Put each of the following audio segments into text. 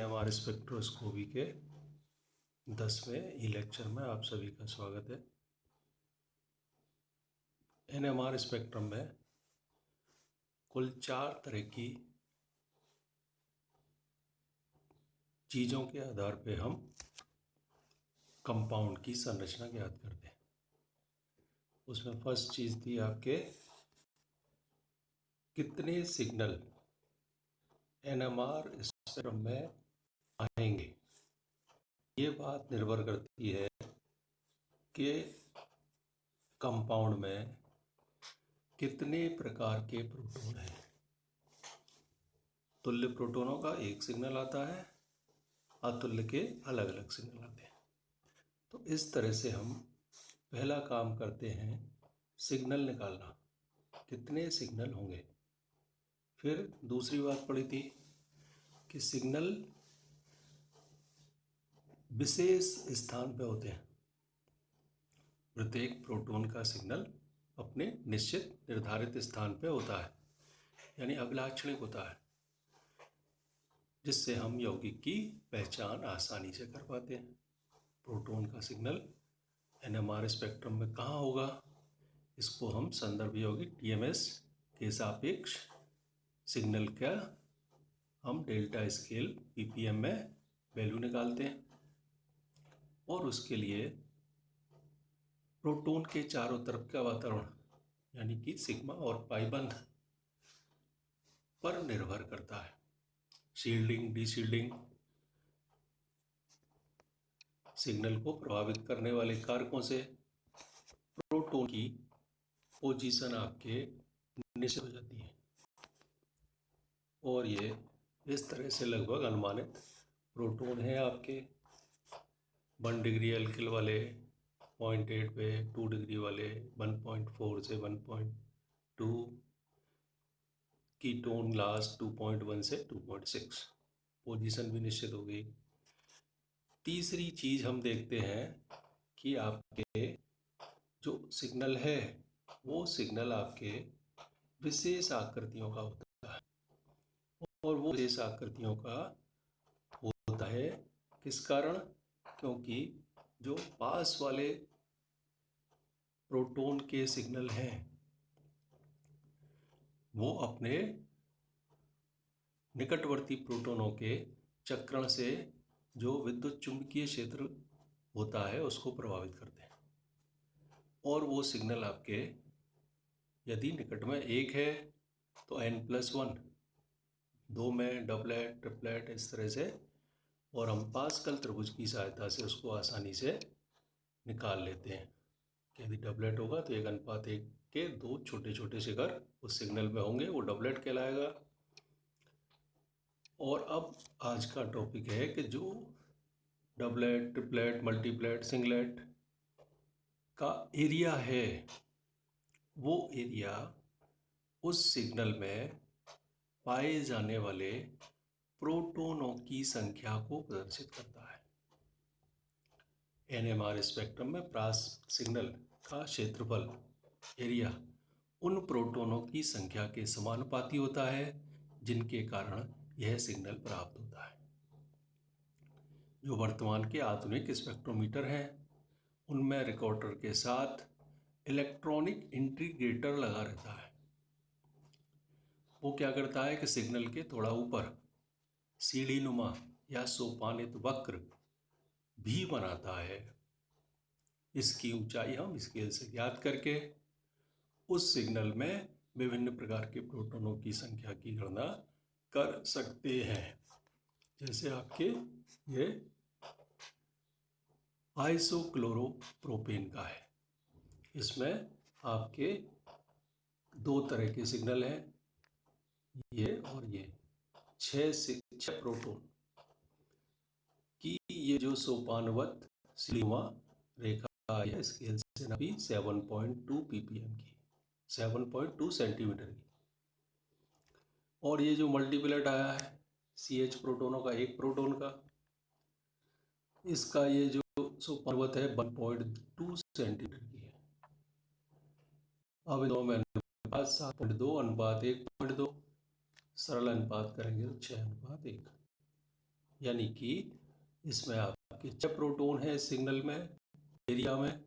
हमारे स्पेक्ट्रोस्कोपी के 10वें ई लेक्चर में आप सभी का स्वागत है। NMR स्पेक्ट्रम में कुल 4 तरह की चीज़ों के आधार पे हम कंपाउंड की संरचना ज्ञात करते हैं। उसमें फर्स्ट चीज़ थी आपके कितने सिग्नल NMR स्पेक्ट्रम में आएंगे। ये बात निर्भर करती है कि कंपाउंड में कितने प्रकार के प्रोटॉन हैं। तुल्य प्रोटॉनों का एक सिग्नल आता है, अतुल्य के अलग अलग सिग्नल आते हैं। तो इस तरह से हम पहला काम करते हैं सिग्नल निकालना, कितने सिग्नल होंगे। फिर दूसरी बात पड़ी थी कि सिग्नल विशेष स्थान पे होते हैं। प्रत्येक प्रोटॉन का सिग्नल अपने निश्चित निर्धारित स्थान पे होता है, यानी अभिलाक्षणिक होता है, जिससे हम यौगिक की पहचान आसानी से कर पाते हैं। प्रोटॉन का सिग्नल NMR स्पेक्ट्रम में कहाँ होगा, इसको हम संदर्भ यौगिक TMS के सापेक्ष सिग्नल का हम डेल्टा स्केल ppm में वैल्यू निकालते हैं और उसके लिए प्रोटॉन के चारों तरफ का वातावरण यानी कि सिग्मा और पाई बंध पर निर्भर करता है। शील्डिंग, डीशील्डिंग, सिग्नल को प्रभावित करने वाले कारकों से प्रोटॉन की पोजीशन आपके निश्चित हो जाती है और ये इस तरह से लगभग अनुमानित प्रोटॉन है आपके 1 डिग्री एल्किल वाले 0.8 पे, 2 डिग्री वाले 1.4 से 1.2, कीटोन लास्ट 2.1 से 2.6। पोजीशन भी निश्चित हो गई। तीसरी चीज़ हम देखते हैं कि आपके जो सिग्नल है वो सिग्नल आपके विशेष आकृतियों का होता है और वो विशेष आकृतियों का होता है किस कारण, क्योंकि जो पास वाले प्रोटॉन के सिग्नल हैं वो अपने निकटवर्ती प्रोटॉनों के चक्रण से जो विद्युत चुंबकीय क्षेत्र होता है उसको प्रभावित करते हैं और वो सिग्नल आपके यदि निकट में एक है तो n+1, 2 में डबलेट, ट्रिपलेट, इस तरह से, और हम पास्कल त्रिभुज की सहायता से उसको आसानी से निकाल लेते हैं। यदि डबलेट होगा तो 1:1 के 2 छोटे छोटे शिखर उस सिग्नल में होंगे, वो डबलेट कहलाएगा। और अब आज का टॉपिक है कि जो डबलेट, ट्रिपलेट, मल्टीप्लेट, सिंगलेट का एरिया है वो एरिया उस सिग्नल में पाए जाने वाले प्रोटॉनों की संख्या को प्रदर्शित करता है। NMR स्पेक्ट्रम में प्राप्त सिग्नल का क्षेत्रफल एरिया उन प्रोटॉनों की संख्या के समानुपाती होता है जिनके कारण यह सिग्नल प्राप्त होता है। जो वर्तमान के आधुनिक स्पेक्ट्रोमीटर हैं उनमें रिकॉर्डर के साथ इलेक्ट्रॉनिक इंटीग्रेटर लगा रहता है। वो क्या करता है कि सिग्नल के थोड़ा ऊपर सीढ़ी नुमा या सोपानित वक्र भी बनाता है। इसकी ऊंचाई हम स्केल से ज्ञात करके उस सिग्नल में विभिन्न प्रकार के प्रोटॉनों की संख्या की गणना कर सकते हैं। जैसे आपके ये आइसोक्लोरोप्रोपेन का है, इसमें आपके 2 तरह के सिग्नल हैं, ये और ये 6 प्रोटॉन की ये जो सोपानवत सीमा रेखा है स्केल से नापी 7.2 ppm की, 7.2 सेंटीमीटर की। और ये जो मल्टीप्लेट आया है CH प्रोटॉनों का, एक प्रोटॉन का, इसका ये जो सोपानवत है 1.2 सेंटीमीटर की है। अब इन दोनों में अनुपात 7.2:1.2, सरल अनुपात करेंगे तो 6:1। यानी कि इसमें आपके 6 प्रोटॉन है इस सिग्नल में, एरिया में,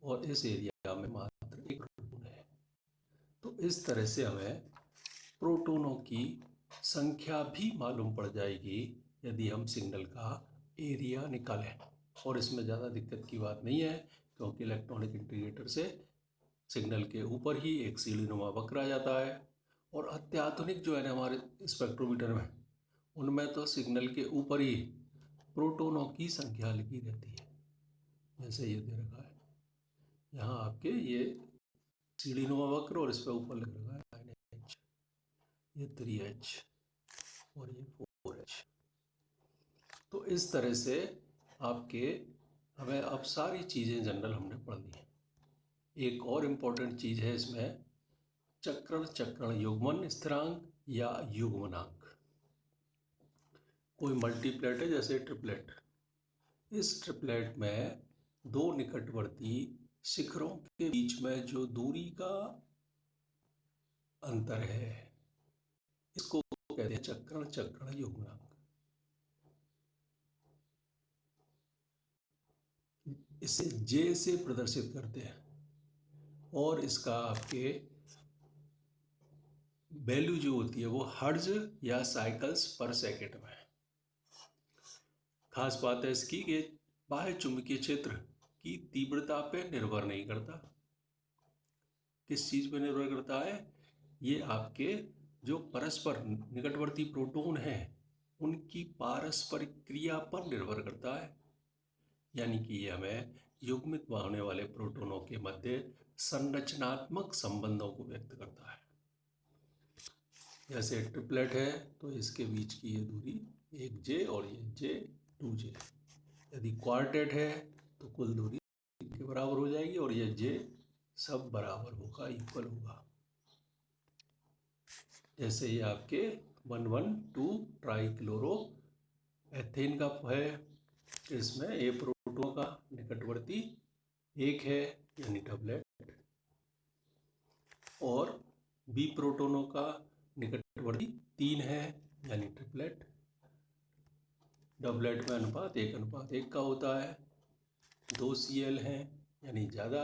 और इस एरिया में मात्र 1 प्रोटॉन है। तो इस तरह से हमें प्रोटॉनों की संख्या भी मालूम पड़ जाएगी यदि हम सिग्नल का एरिया निकालें। और इसमें ज़्यादा दिक्कत की बात नहीं है, क्योंकि इलेक्ट्रॉनिक इंटीग्रेटर से सिग्नल के ऊपर ही एक सीढ़ीनुमा वक्र आ जाता है। और अत्याधुनिक जो है ना हमारे स्पेक्ट्रोमीटर में, उनमें तो सिग्नल के ऊपर ही प्रोटॉनों की संख्या लिखी रहती है। जैसे ये दे रखा है यहाँ आपके, ये सीढ़ीनुमा वक्र, और इस पर ऊपर लिख रखा है 9H, ये 3H, और ये 4H। तो इस तरह से आपके हमें अब सारी चीज़ें जनरल हमने पढ़ ली हैं। एक और इम्पोर्टेंट चीज़ है इसमें, चक्रण युग्मन स्थिरांक या युग्मनांक। कोई मल्टीप्लेट है जैसे ट्रिपलेट, इस ट्रिपलेट में 2 निकटवर्ती शिखरों के बीच में जो दूरी का अंतर है, इसको कहते हैं चक्रण युग्मनांक। इसे J से प्रदर्शित करते हैं, और इसका आपके वैल्यू जो होती है वो हर्ट्ज या साइकिल्स पर सेकंड में है। खास बात है इसकी कि बाह्य चुंबकीय क्षेत्र की तीव्रता पे निर्भर नहीं करता। किस चीज़ पे निर्भर करता है? ये आपके जो परस्पर निकटवर्ती प्रोटॉन हैं उनकी पारस्परिक क्रिया पर निर्भर करता है। यानी कि ये हमें युग्मित होने वाले प्रोटॉनों के मध्य संरचनात्मक संबंधों को व्यक्त करता है। जैसे ट्रिपलेट है तो इसके बीच की ये दूरी 1J और ये J 2J। यदि क्वार्टेट है तो कुल दूरी के बराबर हो जाएगी, और ये J सब बराबर होगा, इक्वल होगा। जैसे ये आपके 112 ट्राइक्लोरो एथेन का है, इसमें A प्रोटॉन का निकटवर्ती 1 है यानी डबलेट, और B प्रोटॉनों का निकटवर्ती 3 है यानी ट्रिपलेट। डबलेट में अनुपात 1:1 का होता है। 2 Cl हैं यानी ज़्यादा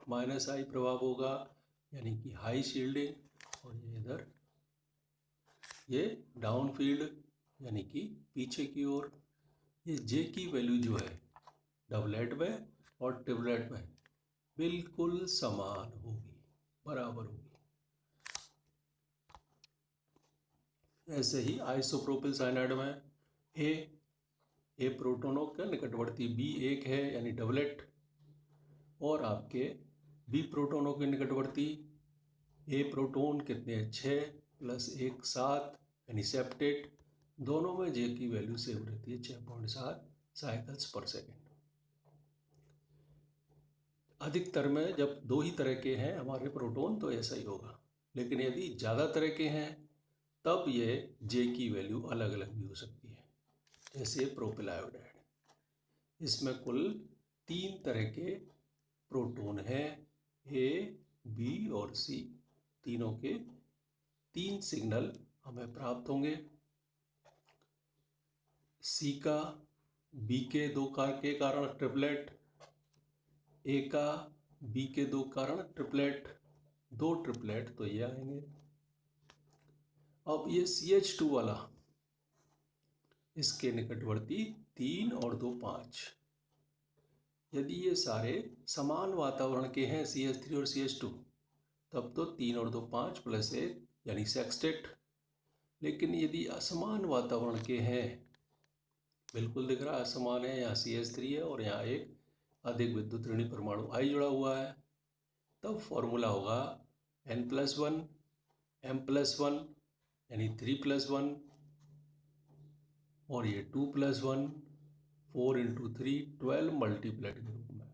-I प्रभाव होगा, यानी कि हाई शील्डिंग। और ये इधर ये डाउन फील्ड यानी कि पीछे की ओर। ये J की वैल्यू जो है डबलेट में और ट्रिपलेट में बिल्कुल समान होगी, बराबर होगी। ऐसे ही आइसोप्रोपिल साइनाइड में ए प्रोटॉनों का निकटवर्ती B 1 है यानी डबलेट, और आपके B प्रोटॉनों के निकटवर्ती A प्रोटॉन कितने 6 + 1 7 यानी सेप्टेट। दोनों में J की वैल्यू सेम रहती है 6.7 साइकिल्स पर सेकेंड। अधिकतर में जब 2 ही तरह के हैं हमारे प्रोटॉन तो ऐसा ही होगा, लेकिन यदि ज़्यादा तरह के हैं तब ये J की वैल्यू अलग अलग भी हो सकती है। जैसे प्रोपिल आयोडाइड, इसमें कुल 3 तरह के प्रोटॉन हैं, A, B और C। तीनों के 3 सिग्नल हमें प्राप्त होंगे। C का B के 2 के कारण ट्रिपलेट, A का B के 2 कारण ट्रिपलेट, 2 ट्रिपलेट तो ये आएंगे। अब ये CH2 वाला, इसके निकटवर्ती 3 और 2 5। यदि ये सारे समान वातावरण के हैं CH3 और CH2, तब तो 3 और 2 5 + 1 यानी सेक्सटेट। लेकिन यदि असमान वातावरण के हैं, बिल्कुल दिख रहा है असमान है, यहाँ CH3 है और यहाँ एक अधिक विद्युत ऋणी परमाणु I जुड़ा हुआ है, तब फॉर्मूला होगा N+1 M+1 यानी 3+1, और ये 2+1 4 × 3 12 मल्टीप्लेट के रूप में।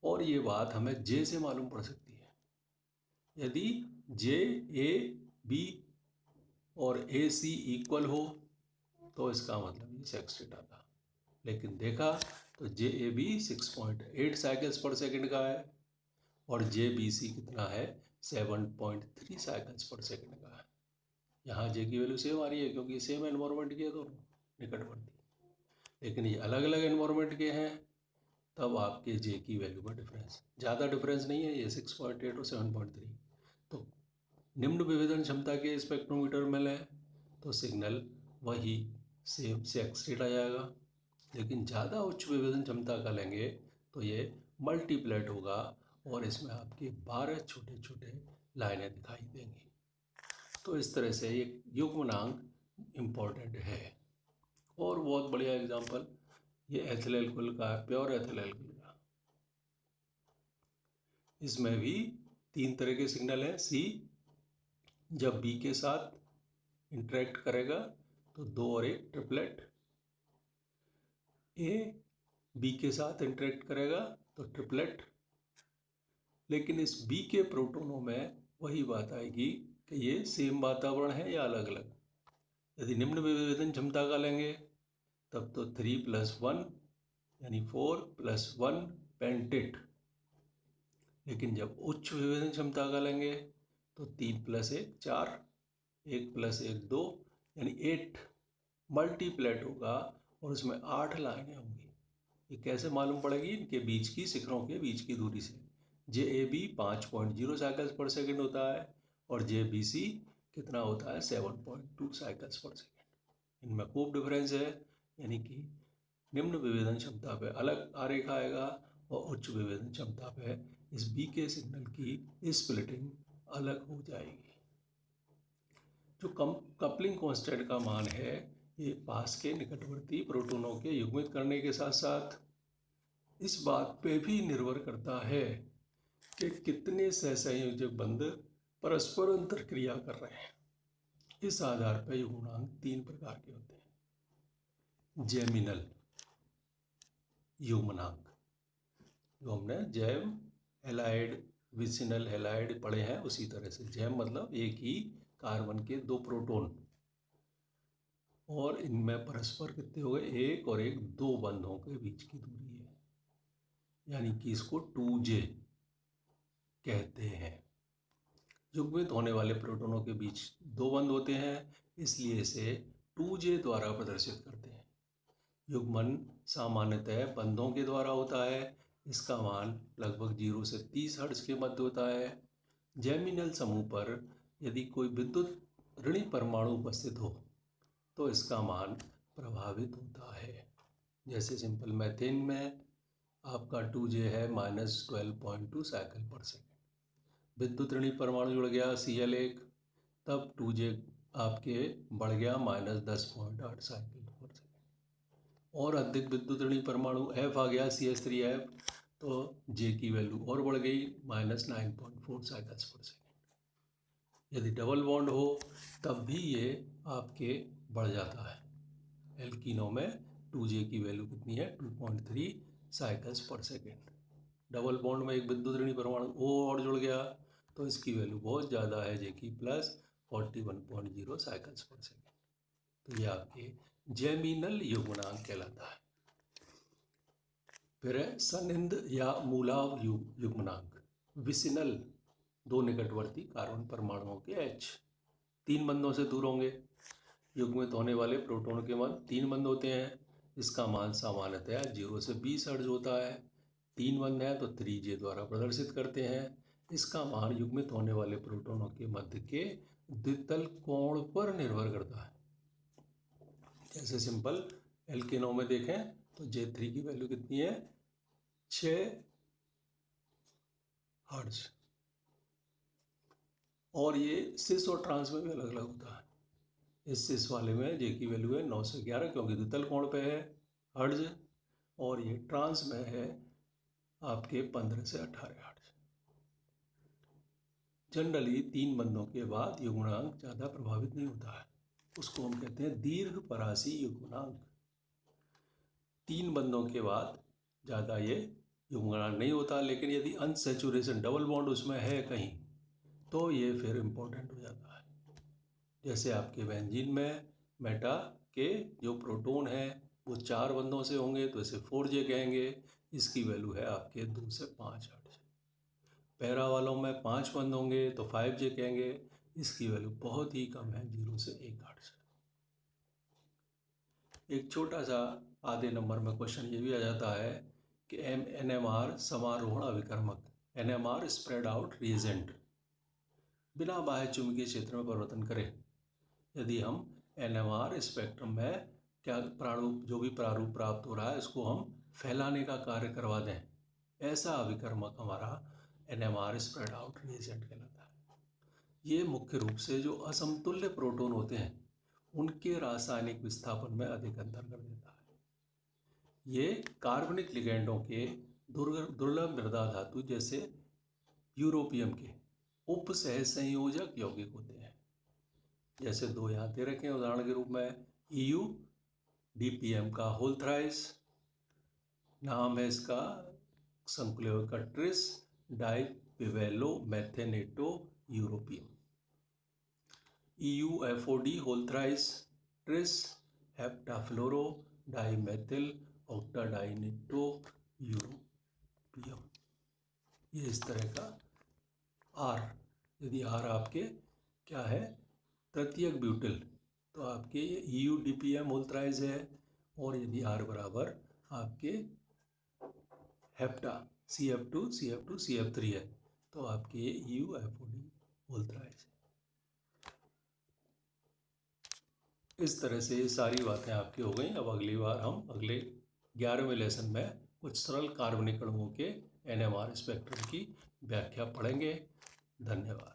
और ये बात हमें J से मालूम पड़ सकती है। यदि J A B और A C इक्वल हो तो इसका मतलब ये सेक्सटेट आता। लेकिन देखा तो J A B 6.8 साइकिल्स पर सेकंड का है, और J B C कितना है 7.3 साइकिल्स पर सेकंड का है। यहाँ J की वैल्यू सेम आ रही है क्योंकि सेम एनवायरनमेंट की है दोनों। निकटवर्ती। लेकिन ये अलग अलग एनवायरनमेंट के हैं, तब आपके जे की वैल्यू का डिफरेंस, ज़्यादा डिफरेंस नहीं है, ये 6.8 और 7.3। तो निम्न विभेदन क्षमता के स्पेक्ट्रोमीटर में लें तो सिग्नल वही सेम से एक्सटेट आ जाएगा। लेकिन ज़्यादा उच्च विभेदन क्षमता का लेंगे तो ये मल्टीप्लेट होगा और इसमें आपके 12 छोटे छोटे लाइनें दिखाई देंगी। तो इस तरह से ये युग्मनांक इम्पोर्टेंट है। और बहुत बढ़िया एग्जांपल ये एथिल एल्कोहल का है, प्योर एथिल एल्कोहल का। इसमें भी 3 तरह के सिग्नल हैं। सी जब बी के साथ इंटरेक्ट करेगा तो 2 और 1 ट्रिपलेट। ए बी के साथ इंटरेक्ट करेगा तो ट्रिपलेट। लेकिन इस बी के प्रोटोनों में वही बात आएगी कि ये सेम वातावरण है या अलग अलग। यदि निम्न विभेदन क्षमता का लेंगे तब तो 3 + 1 यानी 4 + 1 पेंटेट। लेकिन जब उच्च विभेदन क्षमता का लेंगे तो 3 + 1 4, 1 + 1 2 यानी 8 मल्टीप्लेट होगा और उसमें 8 लाइनें होंगी। ये कैसे मालूम पड़ेगी? इनके बीच की शिखरों के बीच की दूरी से। JAB 5.0 साइकिल्स पर सेकेंड होता है और JBC कितना होता है? 7.2 साइकिल्स पर सेकेंड। इनमें खूब डिफरेंस है, यानी कि निम्न विभेदन क्षमता पे अलग आरेख आएगा और उच्च विभेदन क्षमता पे इस बी के सिग्नल की स्प्लिटिंग अलग हो जाएगी। जो कपलिंग कांस्टेंट का मान है ये पास के निकटवर्ती प्रोटोनों के युग्मित करने के साथ साथ इस बात पे भी निर्भर करता है कि कितने सहसंयोजक बंध परस्पर अंतरक्रिया कर रहे हैं। इस आधार पर युग्मनांक 3 प्रकार के होते हैं। जेमिनल युग्मनांक, जो हमने जैम हेलाइड विसिनल हेलाइड पढ़े हैं उसी तरह से। जैम मतलब एक ही कार्बन के 2 प्रोटोन और इनमें परस्पर कितने हो गए? 1 और 1 2 बंधों के बीच की दूरी है, यानी कि इसको 2J कहते हैं। युग्मित होने वाले प्रोटोनों के बीच 2 बंध होते हैं, इसलिए इसे 2J द्वारा प्रदर्शित करते हैं। युग्मन सामान्यतः बंधों के द्वारा होता है। इसका मान लगभग 0 से 30 हर्ट्ज के मध्य होता है। जेमिनल समूह पर यदि कोई विद्युत ऋणी परमाणु उपस्थित हो तो इसका मान प्रभावित होता है। जैसे सिंपल मैथेन में आपका 2J है -12.2 साइकिल पर सेकेंड। विद्युत ऋणी परमाणु जुड़ गया Cl1, तब 2J आपके बढ़ गया -10.8 साइकिल पर सेकेंड। और अधिक विद्युत ऋणी परमाणु F आ गया CH3F, तो J की वैल्यू और बढ़ गई -9.4 साइकिल्स पर सेकेंड। यदि डबल बॉन्ड हो तब भी ये आपके बढ़ जाता है। एल्कीनों में 2J की वैल्यू कितनी है? 2.3 साइकिल्स पर सेकेंड। डबल बॉन्ड में एक विद्युत ऋणी परमाणु O और जुड़ गया तो इसकी वैल्यू बहुत ज़्यादा है, J की +41.0 साइकिल्स पर सेकेंड। तो ये आपके जेमिनल युग्मनांक कहलाता है। फिर है सन्निध या मूलाव युग्मनांक। विसिनल 2 निकटवर्ती कार्बन परमाणुओं के H 3 बंधों से दूर होंगे। युग्मित होने वाले प्रोटोन के मान 3 बंध होते हैं। इसका मान सामान्यतः 0 से 20 हर्ट्ज होता है। 3 बंध हैं तो 3J द्वारा प्रदर्शित करते हैं। इसका मान युग्मित होने वाले प्रोटोनों के मध्य के द्वितल कोण पर निर्भर करता है। जैसे सिंपल एल्केनों में देखें तो J3 की वैल्यू कितनी है? 6 हर्ट्ज। और ये सिस और ट्रांस में भी अलग अलग होता है। इस सिस वाले में J की वैल्यू है 9 से 11 क्योंकि द्वितल कोण पे है हर्ट्ज, और ये ट्रांस में है आपके 15 से 18 हर्ट्ज। जनरली 3 बंधों के बाद युग्मनांक ज़्यादा प्रभावित नहीं होता है, उसको हम कहते हैं दीर्घ परासी युग्मनांक। 3 बंधों के बाद ज़्यादा ये युग्मनांक नहीं होता, लेकिन यदि अनसैचुरेशन डबल बॉन्ड उसमें है कहीं तो ये फिर इम्पोर्टेंट हो जाता है। जैसे आपके बेंजीन में मेटा के जो प्रोटोन है वो 4 बंधों से होंगे तो इसे 4J कहेंगे। इसकी वैल्यू है आपके 2 से 5 हर्ट्ज। पैरा वालों में 5 बंध होंगे तो 5J कहेंगे। इसकी वैल्यू बहुत ही कम है, 0 से 1 हर्ट्ज। एक छोटा सा आधे नंबर में क्वेश्चन ये भी आ जाता है कि NMR समारोहण अभिकर्मक, NMR spread out reagent बिना बाह्य चुंबकीय क्षेत्र में परिवर्तन करें। यदि हम NMR स्पेक्ट्रम में क्या प्रारूप, जो भी प्रारूप प्राप्त हो रहा है उसको हम फैलाने का कार्य करवा दें, ऐसा अभिकर्मक हमारा NMR स्प्रेड आउट रिएजेंट कहलाता है। ये मुख्य रूप से जो असमतुल्य प्रोटॉन होते हैं उनके रासायनिक विस्थापन में अधिक अंतर कर देता है। ये कार्बनिक लिगेंडों के दुर्लभ मृदा धातु जैसे यूरोपियम के उप सह संयोजक यौगिक होते हैं। जैसे दो यहाँ दे रखे हैं उदाहरण के रूप में, EU DPM का होल थ्राइस, नाम है इसका संकुल का tris dipivaloylmethanato europium. EUFOD होल थ्राइस ट्रिस हेप्टाफ्लोरो डाइमेथिल ऑक्टाडाइनिट्रो यूरोपियम। ये इस तरह का R, यदि R आपके क्या है तृतीयक ब्यूटिल तो आपके EU DPM होल थ्राइस है, और यदि R बराबर आपके हेप्टा CF2 CF2 CF3 है तो आपके ये EUFOD होल थ्राइस है। इस तरह से ये सारी बातें आपकी हो गई। अब अगली बार हम अगले 11वें लेसन में कुछ सरल कार्बनिक अणुओं के NMR स्पेक्ट्रम की व्याख्या पढ़ेंगे। धन्यवाद।